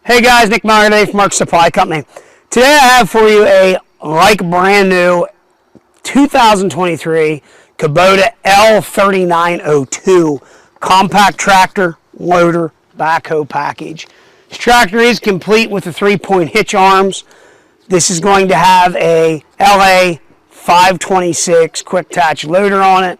Hey guys, Nick Meyer today from Mark's Supply Company. Today I have for you a like brand new 2023 Kubota L3902 compact tractor loader backhoe package. This tractor is complete with the 3-point hitch arms. This is going to have a LA 526 quick attach loader on it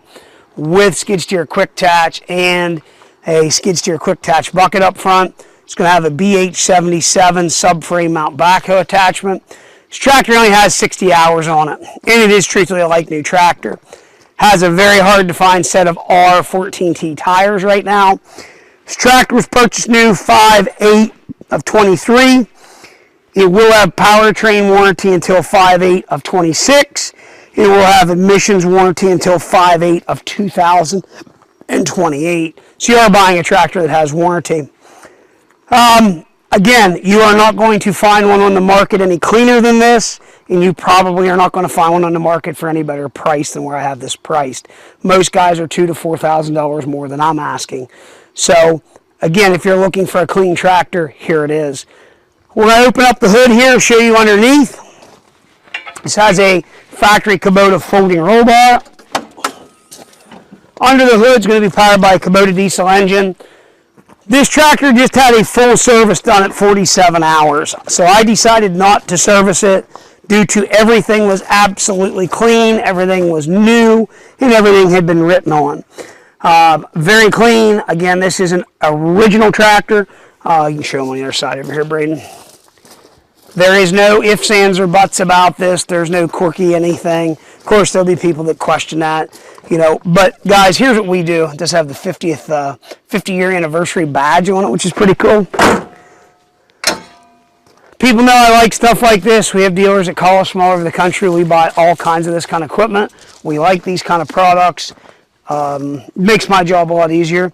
with skid steer quick attach and a skid steer quick attach bucket up front. It's going to have a BH77 subframe mount backhoe attachment. This tractor only has 60 hours on it, and it is truthfully a like new tractor. Has a very hard to find set of R14T tires right now. This tractor was purchased new 5/8 of 23. It will have powertrain warranty until 5/8 of 26. It will have emissions warranty until 5/8 of 2028. So you are buying a tractor that has warranty. Again, you are not going to find one on the market any cleaner than this, and you probably are not going to find one on the market for any better price than where I have this priced. Most guys are $2,000 to $4,000 more than I'm asking. So, again, if you're looking for a clean tractor, here it is. We're going to open up the hood here and show you underneath. This has a factory Kubota folding roll bar. Under the hood is going to be powered by a Kubota diesel engine. This tractor just had a full service done at 47 hours. So I decided not to service it due to everything was absolutely clean, everything was new, and everything had been written on. Very clean. Again, this is an original tractor. You can show them on the other side over here, Braden. There is no ifs, ands, or buts about this. There's no quirky anything. Of course, there'll be people that question that, you know. But guys, here's what we do. It does have the 50-year anniversary badge on it, which is pretty cool. People know I like stuff like this. We have dealers that call us from all over the country. We buy all kinds of this kind of equipment. We like these kind of products. Makes my job a lot easier.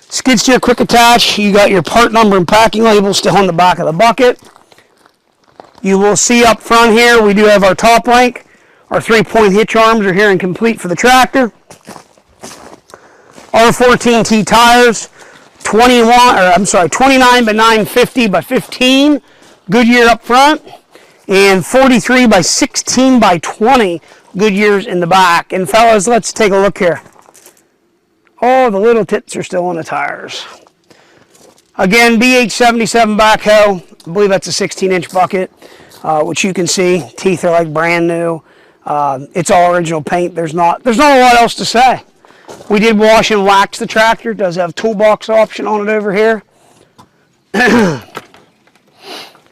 Skid steer quick attach. You got your part number and packing label still on the back of the bucket. You will see up front here, we do have our top link. Our 3-point hitch arms are here and complete for the tractor. R14T tires, 29 by 950 by 15, Goodyear up front, and 43 by 16 by 20 Goodyears in the back. And fellas, let's take a look here. Oh, the little tits are still on the tires. Again, BH77 backhoe. I believe that's a 16-inch bucket, which you can see. Teeth are like brand new. It's all original paint. There's not a lot else to say. We did wash and wax the tractor. It does have a toolbox option on it over here.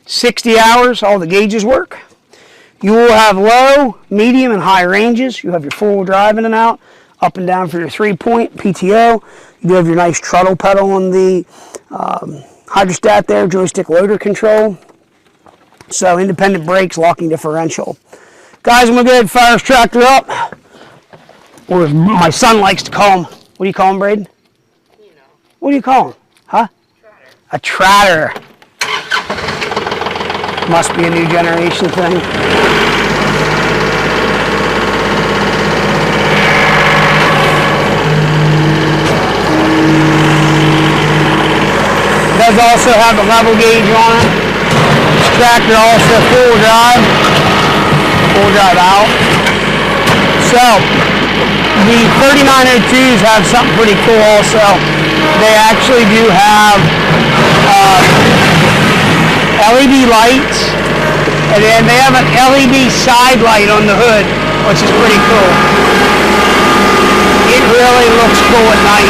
60 hours, all the gauges work. You will have low, medium, and high ranges. You have your 4-wheel drive in and out, up and down for your 3-point PTO. You do have your nice throttle pedal on the Hydrostatic there, joystick loader control. So independent brakes, locking differential. Guys, I'm going to go ahead and fire this tractor up. Or as my son likes to call him. What do you call him, Braden? You know. What do you call him? Huh? Tratter. A tratter. Must be a new generation thing. It does also have a level gauge on it. This tractor also full drive out. So the 3902s have something pretty cool also. They actually do have LED lights, and then they have an LED side light on the hood, which is pretty cool. It really looks cool at night.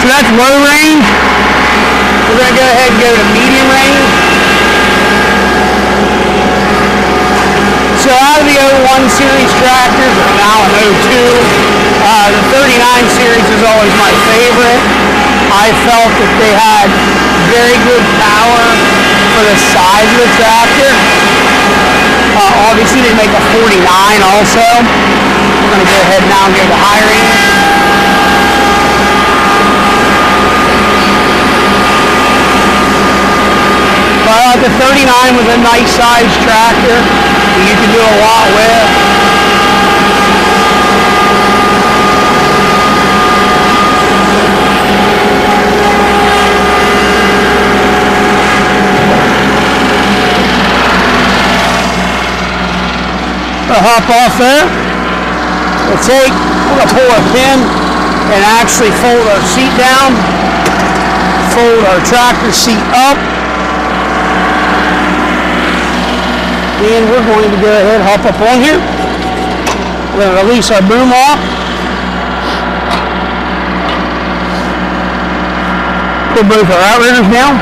So that's low range. We're going to go ahead and go to medium range. So out of the 01 series tractors, we're now an 02. The 39 series is always my favorite. I felt that they had very good power for the size of the tractor. Obviously they make a 49 also. We're going to go ahead now and go to high range. The 39 was a nice sized tractor that you can do a lot with. top off there. We're going to pull a pin and actually fold our seat down, fold our tractor seat up, and we're going to go ahead and hop up on here. We're going to release our boom off. Put both our outriggers down.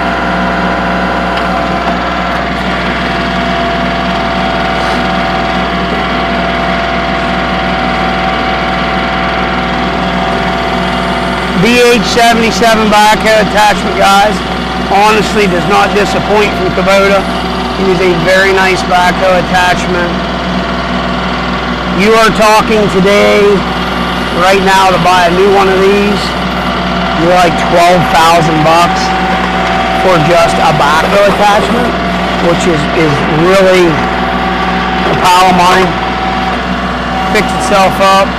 BH77 backhoe attachment, guys. Honestly, does not disappoint from Kubota. It is a very nice backhoe attachment. You are talking today, right now, to buy a new one of these, you're like $12,000 for just a backhoe attachment, which is really a pile of money. Fix itself up.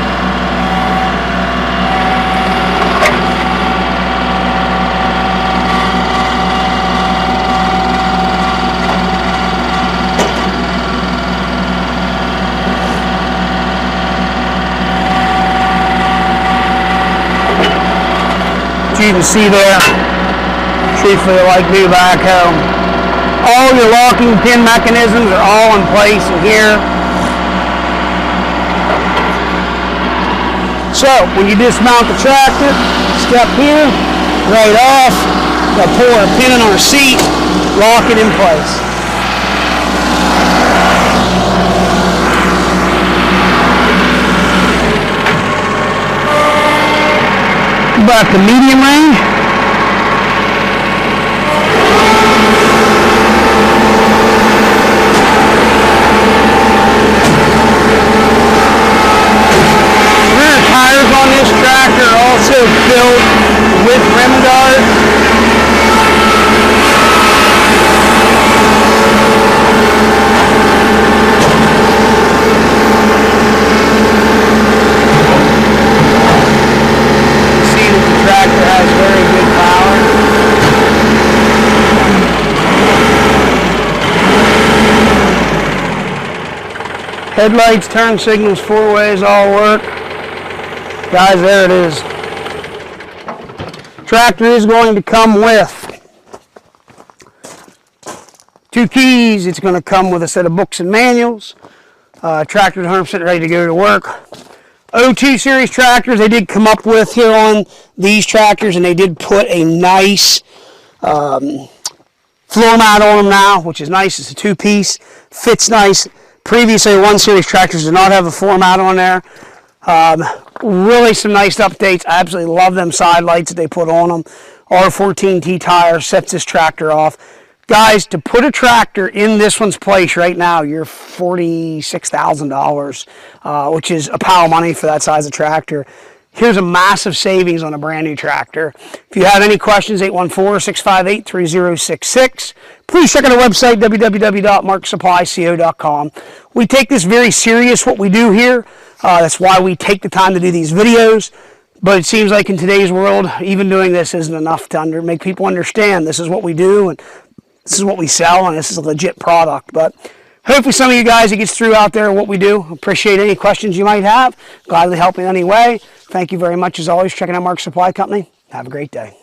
You can see there, truthfully, like new backhoe. All your locking pin mechanisms are all in place in here. So when you dismount the tractor, step here, right off, we'll pull our pin in our seat, lock it in place. About the medium range. Rear tires on this tractor are also filled with rim guard. Headlights, turn signals, four ways, all work. Guys, there it is. Tractor is going to come with 2 keys. It's going to come with a set of books and manuals. Tractor's 100% ready to go to work. 02 series tractors they did come up with here on these tractors, and they did put a nice floor mat on them now, which is nice. It's a 2-piece, fits nice. Previously, 1 series tractors did not have a floor mat on there. Really some nice updates. I absolutely love them side lights that they put on them. R14T tire sets this tractor off. Guys, to put a tractor in this one's place right now, you're $46,000, which is a pile of money for that size of tractor. Here's a massive savings on a brand new tractor. If you have any questions, 814-658-3066. Please check out our website, www.marksupplyco.com. We take this very serious, what we do here. That's why we take the time to do these videos. But it seems like in today's world, even doing this isn't enough to make people understand this is what we do, and this is what we sell, and this is a legit product. But hopefully some of you guys, it gets through out there what we do. Appreciate any questions you might have. Gladly help in any way. Thank you very much, as always, checking out Mark Supply Company. Have a great day.